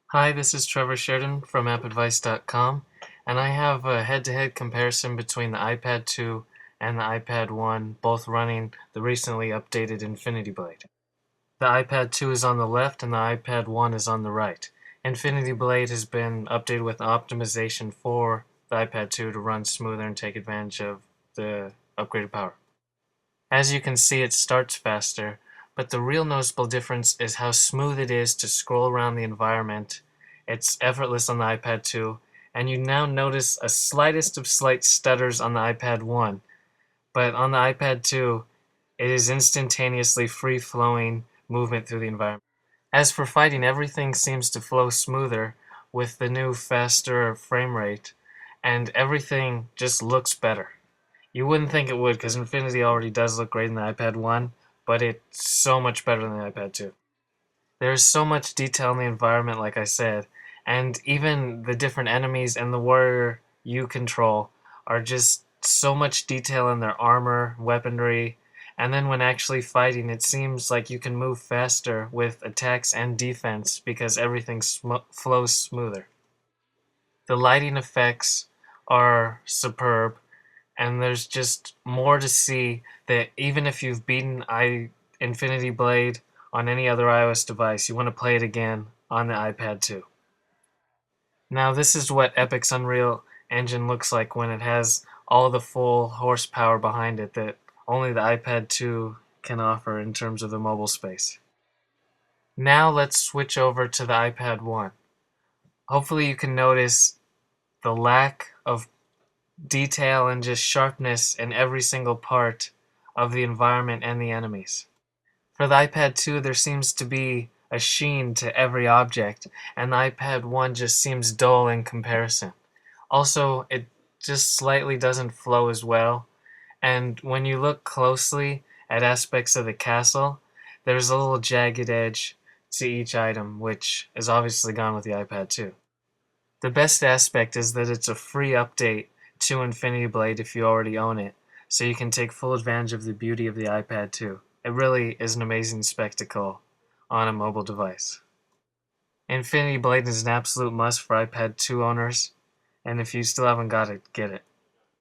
Hi, this is Trevor Sheridan from appadvice.com, and I have a head-to-head comparison between the iPad 2 and the iPad 1, both running the recently updated Infinity Blade. The iPad 2 is on the left and the iPad 1 is on the right. Infinity Blade has been updated with optimization for the iPad 2 to run smoother and take advantage of the upgraded power. As you can see, it starts faster, but the real noticeable difference is how smooth it is to scroll around the environment. It's effortless on the iPad 2, and you now notice a slightest of slight stutters on the iPad 1, but on the iPad 2, it is instantaneously free-flowing movement through the environment. As for fighting, everything seems to flow smoother with the new faster frame rate, and everything just looks better. You wouldn't think it would, because Infinity already does look great in the iPad 1, but it's so much better than the iPad 2. There's so much detail in the environment, like I said, and even the different enemies and the warrior you control are just so much detail in their armor, weaponry, and then when actually fighting, it seems like you can move faster with attacks and defense because everything flows smoother. The lighting effects are superb, and there's just more to see that even if you've beaten Infinity Blade on any other iOS device, you want to play it again on the iPad 2. Now this is what Epic's Unreal Engine looks like when it has all the full horsepower behind it that only the iPad 2 can offer in terms of the mobile space. Now let's switch over to the iPad 1. Hopefully you can notice the lack of detail and just sharpness in every single part of the environment and the enemies. For the iPad 2, there seems to be a sheen to every object, and the iPad 1 just seems dull in comparison. Also, it just slightly doesn't flow as well, and when you look closely at aspects of the castle, there's a little jagged edge to each item, which is obviously gone with the iPad 2. The best aspect is that it's a free update to Infinity Blade if you already own it, so you can take full advantage of the beauty of the iPad 2. It really is an amazing spectacle on a mobile device. Infinity Blade is an absolute must for iPad 2 owners, and if you still haven't got it, get it.